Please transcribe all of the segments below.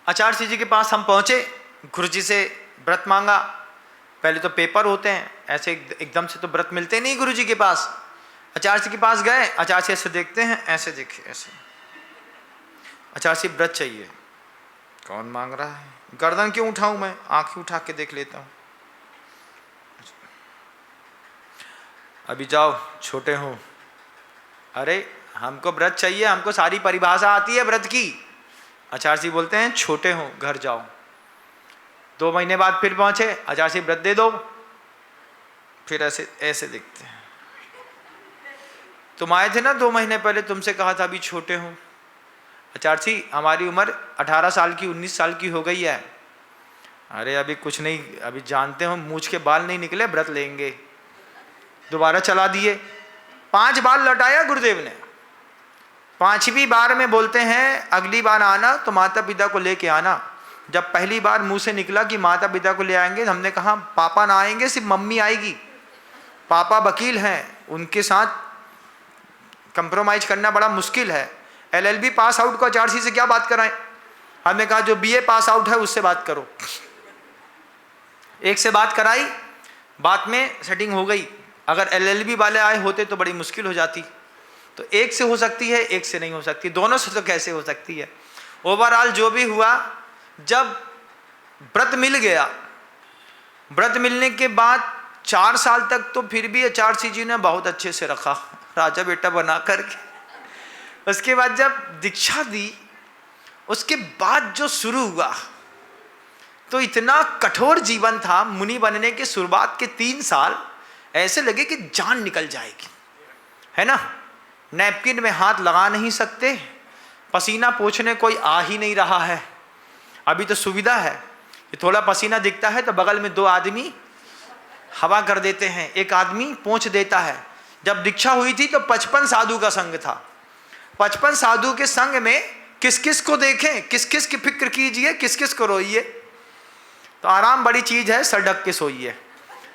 आचार्य जी के पास हम पहुँचे, गुरु जी से व्रत मांगा। पहले तो पेपर होते हैं, ऐसे एकदम से तो व्रत मिलते नहीं गुरु जी के पास। आचार्य जी के पास गए, आचार्य जी ऐसे देखते हैं, ऐसे देखे ऐसे, आचार्य जी व्रत चाहिए। कौन मांग रहा है, गर्दन क्यों उठाऊं मैं, आंखें उठा के देख लेता हूं। अभी जाओ, छोटे हो। अरे हमको व्रत चाहिए, हमको सारी परिभाषा आती है व्रत की। आचार्य जी बोलते हैं छोटे हो, घर जाओ। 2 महीने बाद फिर पहुंचे, आचार्य जी व्रत दे दो। फिर ऐसे ऐसे देखते हैं, तुम आए थे ना 2 महीने पहले, तुमसे कहा था अभी छोटे हो। आचार्य जी हमारी उम्र 18 साल की 19 साल की हो गई है। अरे अभी कुछ नहीं, अभी जानते हो मूंछ के बाल नहीं निकले, व्रत लेंगे। दोबारा चला दिए, 5 बार लौटाया गुरुदेव ने। 5वीं बार में बोलते हैं अगली बार आना तो माता पिता को लेके आना। जब पहली बार मुंह से निकला कि माता पिता को ले आएंगे, हमने कहा पापा ना आएंगे, सिर्फ मम्मी आएगी। पापा वकील हैं, उनके साथ कंप्रोमाइज करना बड़ा मुश्किल है। LLB पास आउट को आचार्य से क्या बात कराएं। हमने कहा जो BA पास आउट है उससे बात करो। एक से बात कराई, बात में सेटिंग हो गई। अगर LLB वाले आए होते तो बड़ी मुश्किल हो जाती। तो एक से हो सकती है, एक से नहीं हो सकती, दोनों से तो कैसे हो सकती है। ओवरऑल जो भी हुआ, जब व्रत मिल गया, व्रत मिलने के बाद 4 साल तक तो फिर भी आचार्य जी ने बहुत अच्छे से रखा, राजा बेटा बना करके। उसके बाद जब दीक्षा दी, उसके बाद जो शुरू हुआ तो इतना कठोर जीवन था। मुनि बनने के शुरुआत के 3 साल ऐसे लगे कि जान निकल जाएगी, है ना। नैपकिन में हाथ लगा नहीं सकते, पसीना पोंछने कोई आ ही नहीं रहा है। अभी तो सुविधा है कि थोड़ा पसीना दिखता है तो बगल में 2 आदमी हवा कर देते हैं, एक आदमी पोंछ देता है। जब दीक्षा हुई थी तो 55 साधु का संग था। 55 साधु के संग में किस किस को देखें, किस किस की फिक्र कीजिए, किस किस को रोइए। तो आराम बड़ी चीज है, सर ढक के सोइए।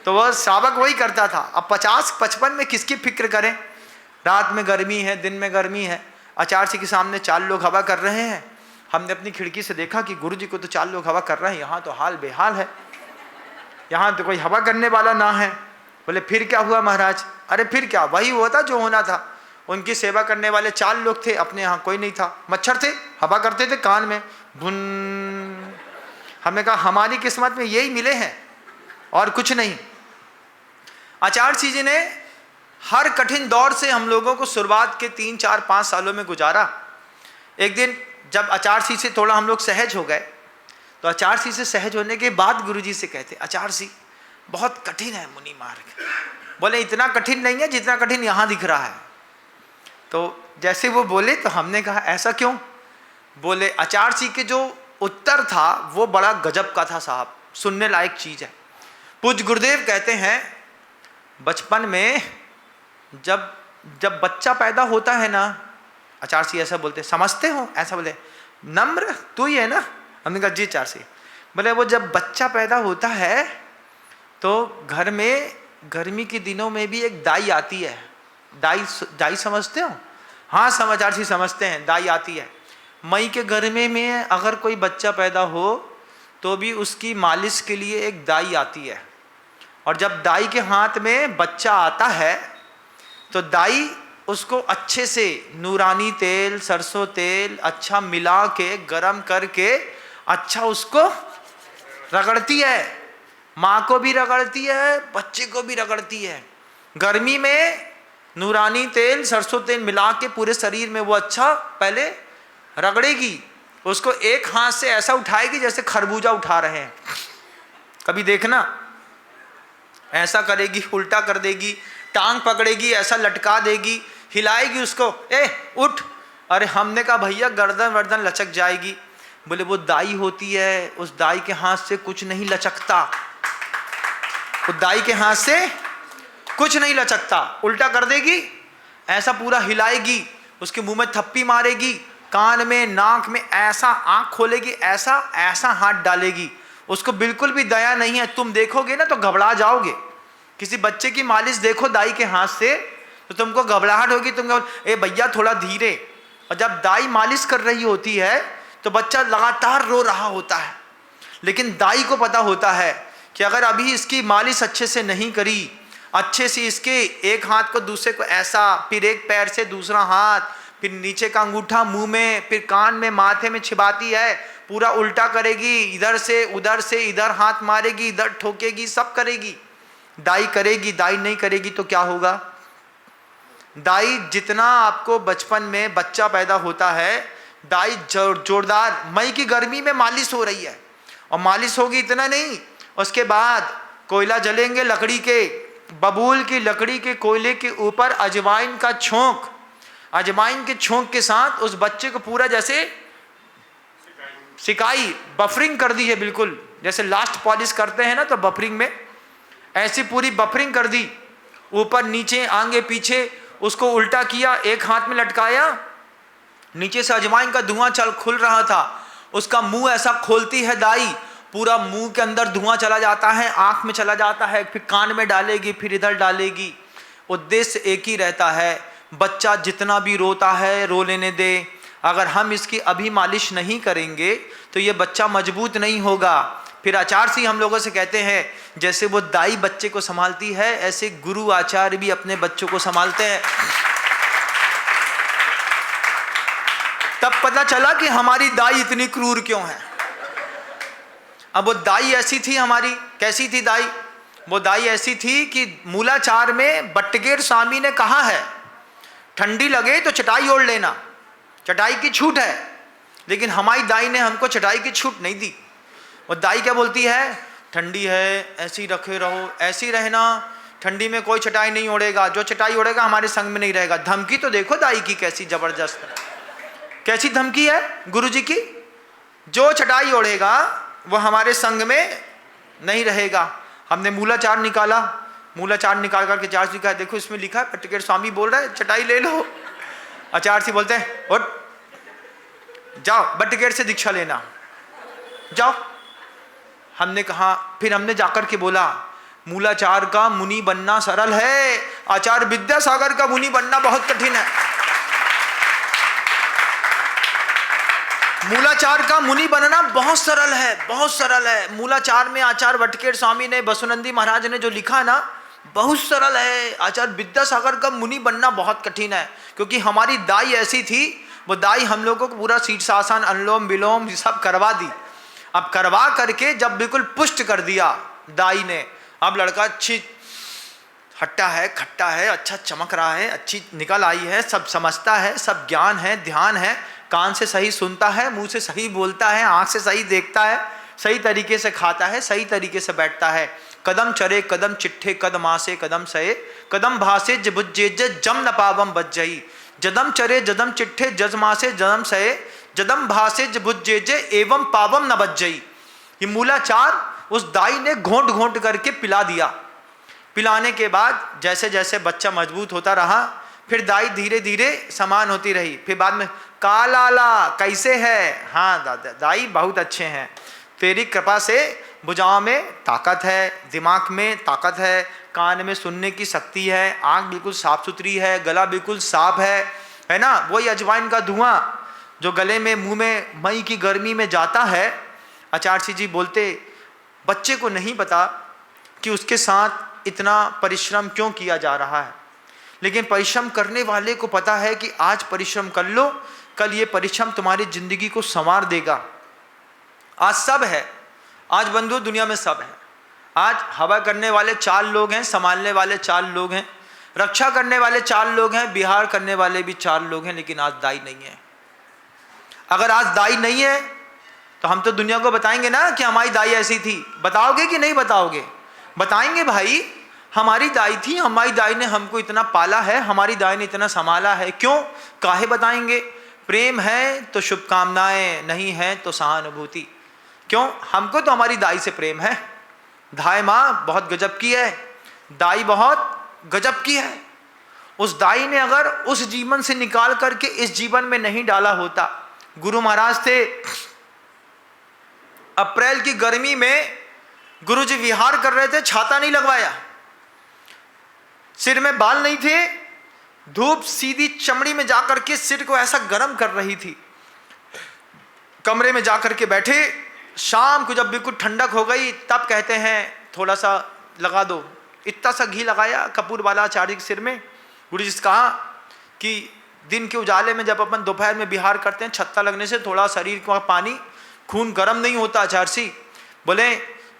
तो वह श्रावक वही करता था। अब 50-55 में किसकी फिक्र करें। रात में गर्मी है, दिन में गर्मी है। आचार्य जी के सामने 4 लोग हवा कर रहे हैं। हमने अपनी खिड़की से देखा कि गुरु जी को तो 4 लोग हवा कर रहे हैं, यहाँ तो हाल बेहाल है, यहाँ तो कोई हवा करने वाला ना है। बोले फिर क्या हुआ महाराज। अरे फिर क्या, वही हुआ था जो होना था। उनकी सेवा करने वाले 4 लोग थे, अपने यहाँ कोई नहीं था। मच्छर थे, हवा करते थे कान में, भुन। हमने कहा हमारी किस्मत में यही मिले हैं और कुछ नहीं। आचार्य जी ने हर कठिन दौर से हम लोगों को शुरुआत के 3, 4, 5 सालों में गुजारा। एक दिन जब आचार्य जी से थोड़ा हम लोग सहज हो गए, तो आचार्य जी से सहज होने के बाद गुरु जी से कहते, आचार्य जी बहुत कठिन है मुनि मार्ग। बोले इतना कठिन नहीं है जितना कठिन यहाँ दिख रहा है। तो जैसे वो बोले तो हमने कहा ऐसा क्यों। बोले आचार्य जी के जो उत्तर था वो बड़ा गजब का था साहब, सुनने लायक चीज है। पूज्य गुरुदेव कहते हैं बचपन में जब बच्चा पैदा होता है ना, आचार्य जी ऐसा बोलते, समझते हो, ऐसा बोले, नम्र तू ही है ना। हमने कहा जी आचार्य जी। बोले वो जब बच्चा पैदा होता है तो घर में गर्मी के दिनों में भी एक दाई आती है। दाई समझते हो। हाँ आचार्य जी समझते हैं, दाई आती है। मई के गर्मी में अगर कोई बच्चा पैदा हो तो भी उसकी मालिश के लिए एक दाई आती है। और जब दाई के हाथ में बच्चा आता है तो दाई उसको अच्छे से नूरानी तेल, सरसों तेल अच्छा मिला के गरम करके अच्छा उसको रगड़ती है। माँ को भी रगड़ती है, बच्चे को भी रगड़ती है। गर्मी में नूरानी तेल, सरसों तेल मिला के पूरे शरीर में वो अच्छा पहले रगड़ेगी। उसको एक हाथ से ऐसा उठाएगी जैसे खरबूजा उठा रहे हैं। कभी देखना, ऐसा करेगी, उल्टा कर देगी, टांग पकड़ेगी, ऐसा लटका देगी, हिलाएगी उसको, ए उठ। अरे हमने कहा भैया गर्दन वर्दन लचक जाएगी। बोले वो दाई होती है, उस दाई के हाथ से कुछ नहीं लचकता, उस दाई के हाथ से कुछ नहीं लचकता। उल्टा कर देगी, ऐसा पूरा हिलाएगी, उसके मुंह में थप्पी मारेगी, कान में नाक में ऐसा आंख खोलेगी, ऐसा ऐसा हाथ डालेगी। उसको बिल्कुल भी दया नहीं है। तुम देखोगे ना तो घबरा जाओगे। किसी बच्चे की मालिश देखो दाई के हाथ से तो तुमको घबराहट होगी, तुम ए भैया थोड़ा धीरे। और जब दाई मालिश कर रही होती है तो बच्चा लगातार रो रहा होता है। लेकिन दाई को पता होता है कि अगर अभी इसकी मालिश अच्छे से नहीं करी, अच्छे से इसके एक हाथ को दूसरे को ऐसा, फिर एक पैर से दूसरा हाथ, फिर नीचे का अंगूठा मुंह में, फिर कान में, माथे में छिपाती है, पूरा उल्टा करेगी, इधर से इधर हाथ मारेगी, इधर ठोकेगी, सब करेगी, दाई करेगी। दाई नहीं करेगी तो क्या होगा? दाई जितना आपको बचपन में बच्चा पैदा होता है, दाई जोरदार, मई की गर्मी में मालिश हो रही है, और मालिश होगी इतना नहीं, उसके बाद कोयला जलेंगे लकड़ी के, बबूल की लकड़ी के कोयले के ऊपर अजवाइन का छोंक, अजवाइन के छोंक के साथ उस बच्चे को पूरा जैसे सिकाई, बफरिंग कर दी है, बिल्कुल जैसे लास्ट पॉलिश करते हैं ना तो बफरिंग में, ऐसी पूरी बफरिंग कर दी, ऊपर नीचे आगे पीछे, उसको उल्टा किया, एक हाथ में लटकाया, नीचे से अजवाइन का धुआं चल खुल रहा था, उसका मुंह ऐसा खोलती है दाई, पूरा मुंह के अंदर धुआं चला जाता है, आंख में चला जाता है, फिर कान में डालेगी, फिर इधर डालेगी। उद्देश्य एक ही रहता है, बच्चा जितना भी रोता है रो लेने दे, अगर हम इसकी अभी मालिश नहीं करेंगे तो ये बच्चा मजबूत नहीं होगा। फिर आचार्य जी हम लोगों से कहते हैं, जैसे वो दाई बच्चे को संभालती है, ऐसे गुरु आचार्य भी अपने बच्चों को संभालते हैं। तब पता चला कि हमारी दाई इतनी क्रूर क्यों है। अब वो दाई ऐसी थी हमारी, कैसी थी दाई? वो दाई ऐसी थी कि मूलाचार में बट्टगेर स्वामी ने कहा है, ठंडी लगे तो चटाई ओढ़ लेना, चटाई की छूट है। लेकिन हमारी दाई ने हमको चटाई की छूट नहीं दी। वो दाई क्या बोलती है, ठंडी है ऐसी रखे रहो, ऐसी रहना, ठंडी में कोई चटाई नहीं ओढ़ेगा, जो चटाई ओढ़ेगा हमारे संग में नहीं रहेगा। धमकी तो देखो दाई की कैसी जबरदस्त, कैसी धमकी है गुरु जी की, जो चटाई ओढ़ेगा वो हमारे संग में नहीं रहेगा। हमने मूलाचार निकाला, मूलाचार निकाल करके आचार्य जी का देखो इसमें लिखा है, बट्टगेर स्वामी बोल रहा है चटाई ले लो। आचार्य जी बोलते हैं उठ जाओ बट्टगेर से दीक्षा लेना, जाओ। हमने कहा, फिर हमने जाकर के बोला, मूलाचार का मुनि बनना सरल है, आचार्य विद्यासागर का मुनि बनना बहुत कठिन है। मूलाचार का मुनि बनना बहुत सरल है, बहुत सरल है। मूलाचार में आचार्य बट्टगेर स्वामी ने, बसुनंदी महाराज ने जो लिखा ना, बहुत सरल है। आचार्य विद्यासागर का मुनि बनना बहुत कठिन है। क्योंकि हमारी दाई ऐसी थी, वो दाई हम लोगों को पूरा शीर्षासन, अनुलोम विलोम सब करवा दी। अब करवा करके जब बिल्कुल पुष्ट कर दिया दाई ने, अब लड़का अच्छी हट्टा है, खट्टा है, अच्छा चमक रहा है, अच्छी निकल आई है, सब समझता है, सब ज्ञान है, ध्यान है, कान से सही सुनता है, मुंह से सही बोलता है, आंख से सही देखता है, सही तरीके से खाता है, सही तरीके से बैठता है। कदम चरे कदम चिट्ठे कदम आसे कदम सहे, कदम भासे जबुज्जे जम न पावम बज्जई, जदम चरे जदम चिट्ठे जजमासे जदम सहे, जदम भासे जबुज्जे एवं पावम न बज्जई। ये मूलाचार उस दाई ने घोंट घोंट करके पिला दिया। पिलाने के बाद जैसे जैसे बच्चा मजबूत होता रहा, फिर दाई धीरे धीरे समान होती रही। फिर बाद में कालाला कैसे है, हाँ दादा दाई बहुत अच्छे हैं, तेरी कृपा से भुजाओं में ताकत है, दिमाग में ताकत है, कान में सुनने की शक्ति है, आँख बिल्कुल साफ सुथरी है, गला बिल्कुल साफ है ना। वही अजवाइन का धुआं जो गले में मुंह में मई की गर्मी में जाता है। आचार्य जी बोलते, बच्चे को नहीं पता कि उसके साथ इतना परिश्रम क्यों किया जा रहा है, लेकिन परिश्रम करने वाले को पता है कि आज परिश्रम कर लो, कल ये परिश्रम तुम्हारी जिंदगी को संवार देगा। आज सब है, आज बंधु दुनिया में सब है। आज हवा करने वाले 4 लोग हैं, संभालने वाले 4 लोग हैं, रक्षा करने वाले 4 लोग हैं, बिहार करने वाले भी 4 लोग हैं, लेकिन आज दाई नहीं है। अगर आज दाई नहीं है तो हम तो दुनिया को बताएंगे ना कि हमारी दाई ऐसी थी। बताओगे कि नहीं बताओगे? बताएंगे भाई, हमारी दाई थी, हमारी दाई ने हमको इतना पाला है, हमारी दाई ने इतना संभाला है। क्यों काहे बताएंगे? प्रेम है तो शुभकामनाएं, नहीं है तो सहानुभूति। क्यों? हमको तो हमारी दाई से प्रेम है। दाई माँ बहुत गजब की है, दाई बहुत गजब की है। उस दाई ने अगर उस जीवन से निकाल करके इस जीवन में नहीं डाला होता। गुरु महाराज थे, अप्रैल की गर्मी में गुरु जी विहार कर रहे थे, छाता नहीं लगवाया, सिर में बाल नहीं थे, धूप सीधी चमड़ी में जाकर के सिर को ऐसा गर्म कर रही थी। कमरे में जा कर के बैठे, शाम को जब बिल्कुल ठंडक हो गई तब कहते हैं थोड़ा सा लगा दो। इतना सा घी लगाया कपूर वाला आचार्य के सिर में। गुरु जी से कहा कि दिन के उजाले में जब अपन दोपहर में विहार करते हैं, छत्ता लगने से थोड़ा शरीर का पानी, खून गर्म नहीं होता आचार्य जी। बोले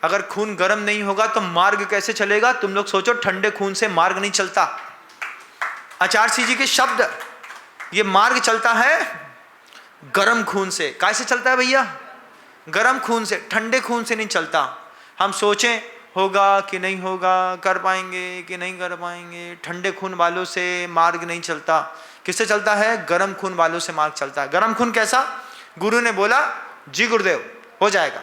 अगर खून गर्म नहीं होगा तो मार्ग कैसे चलेगा? तुम लोग सोचो, ठंडे खून से मार्ग नहीं चलता। आचार्य जी के शब्द, ये मार्ग चलता है गर्म खून से। कैसे चलता है भैया? गर्म खून से, ठंडे खून से नहीं चलता। हम सोचें होगा कि नहीं होगा, कर पाएंगे कि नहीं कर पाएंगे, ठंडे खून वालों से मार्ग नहीं चलता। किससे चलता है? गर्म खून वालों से मार्ग चलता है। गर्म खून कैसा? गुरु ने बोला जी गुरुदेव हो जाएगा,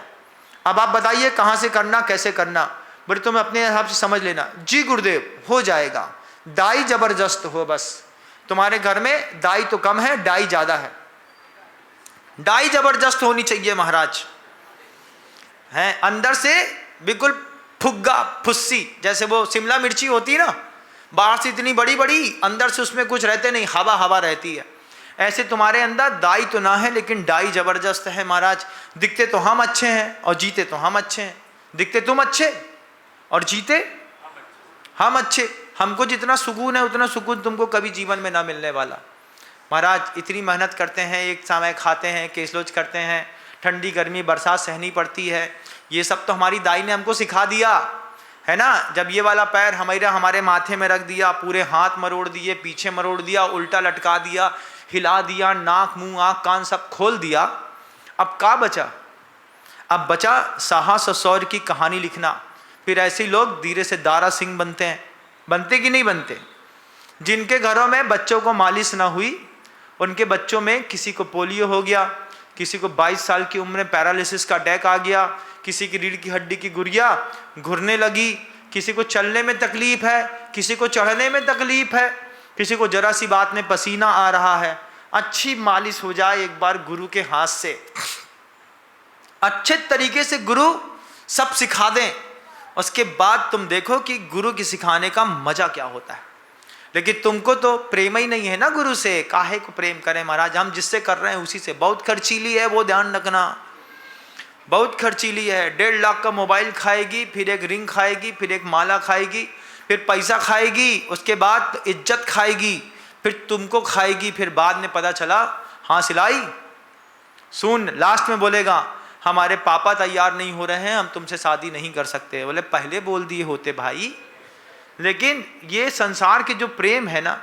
अब आप बताइए कहाँ से करना, कैसे करना? बोले तुम अपने हिसाब से समझ लेना। जी गुरुदेव हो जाएगा, दाई जबरदस्त हो, बस तुम्हारे घर में दाई तो कम है, डाई ज्यादा है। डाई जबरदस्त होनी चाहिए महाराज, हैं अंदर से बिल्कुल फुग्गा फुस्सी, जैसे वो शिमला मिर्ची होती है ना, बाहर से इतनी बड़ी बड़ी, अंदर से उसमें कुछ रहते नहीं, हवा हवा रहती है। ऐसे तुम्हारे अंदर दाई तो ना है लेकिन डाई जबरदस्त है महाराज। दिखते तो हम अच्छे हैं और जीते तो हम अच्छे हैं। दिखते तुम अच्छे और जीते हम अच्छे। हमको जितना सुकून है उतना सुकून तुमको कभी जीवन में ना मिलने वाला। महाराज इतनी मेहनत करते हैं, एक समय खाते हैं, केसलोच करते हैं, ठंडी गर्मी बरसात सहनी पड़ती है, ये सब तो हमारी दाई ने हमको सिखा दिया है ना। जब ये वाला पैर हमारे माथे में रख दिया, पूरे हाथ मरोड़ दिए, पीछे मरोड़ दिया, उल्टा लटका दिया, हिला दिया, नाक मुंह आँख कान सब खोल दिया, अब क्या बचा? अब बचा साहस और शौर्य की कहानी लिखना। फिर ऐसे लोग धीरे से दारा सिंह बनते हैं। बनते कि नहीं बनते? जिनके घरों में बच्चों को मालिश ना हुई, उनके बच्चों में किसी को पोलियो हो गया, किसी को 22 साल की उम्र में पैरालिसिस का अटैक आ गया, किसी की रीढ़ की हड्डी की गुड़िया घुरने लगी, किसी को चलने में तकलीफ है, किसी को चढ़ने में तकलीफ है, किसी को जरा सी बात में पसीना आ रहा है। अच्छी मालिश हो जाए एक बार गुरु के हाथ से, अच्छे तरीके से गुरु सब सिखा दें, उसके बाद तुम देखो कि गुरु की सिखाने का मजा क्या होता है। लेकिन तुमको तो प्रेम ही नहीं है ना गुरु से, काहे को प्रेम करें महाराज? हम जिससे कर रहे हैं उसी से। बहुत खर्चीली है वो, ध्यान रखना, बहुत खर्चीली है। 1.5 लाख का मोबाइल खाएगी, फिर एक रिंग खाएगी, फिर एक माला खाएगी, फिर पैसा खाएगी, उसके बाद इज्जत खाएगी, फिर तुमको खाएगी। फिर बाद में पता चला हाँ सिलाई सुन, लास्ट में बोलेगा हमारे पापा तैयार नहीं हो रहे हैं, हम तुमसे शादी नहीं कर सकते। बोले पहले बोल दिए होते भाई। लेकिन ये संसार के जो प्रेम है ना,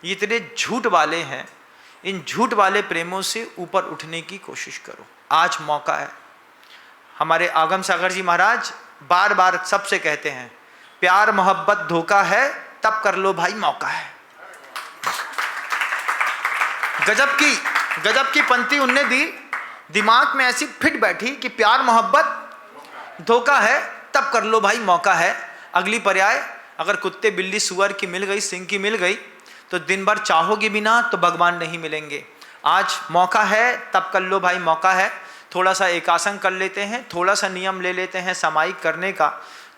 ये इतने झूठ वाले हैं। इन झूठ वाले प्रेमों से ऊपर उठने की कोशिश करो, आज मौका है। हमारे आगम सागर जी महाराज बार बार सबसे कहते हैं, प्यार मोहब्बत धोखा है, तब कर लो भाई मौका है। गजब की पंक्ति उनने दी, दिमाग में ऐसी फिट बैठी कि प्यार मोहब्बत धोखा है, तब कर लो भाई मौका है। अगली पर्याय अगर कुत्ते बिल्ली सुअर की मिल गई, सिंह की मिल गई, तो दिन भर चाहोगे बिना तो भगवान नहीं मिलेंगे। आज मौका है, तब कर लो भाई मौका है। थोड़ा सा एकासन कर लेते हैं, थोड़ा सा नियम ले लेते हैं सामायिक करने का,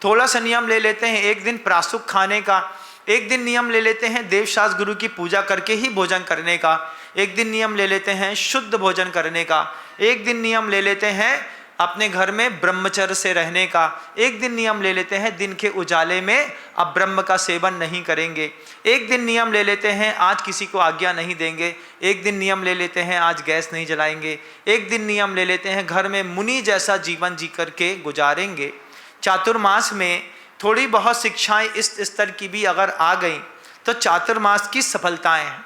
थोड़ा सा नियम ले लेते हैं एक दिन प्रासुक खाने का, एक दिन नियम ले लेते हैं देवशास्त्र गुरु की पूजा करके ही भोजन करने का, एक दिन नियम ले लेते हैं शुद्ध भोजन करने का, एक दिन नियम ले लेते हैं अपने घर में ब्रह्मचर्य से रहने का, एक दिन नियम ले लेते हैं दिन के उजाले में अब ब्रह्म का सेवन नहीं करेंगे, एक दिन नियम ले लेते हैं आज किसी को आज्ञा नहीं देंगे, एक दिन नियम ले लेते हैं आज गैस नहीं जलाएंगे, एक दिन नियम ले लेते हैं घर में मुनि जैसा जीवन जी करके गुजारेंगे। चातुर्मास में थोड़ी बहुत शिक्षाएं इस स्तर की भी अगर आ गई तो चातुर्मास की सफलताएं हैं।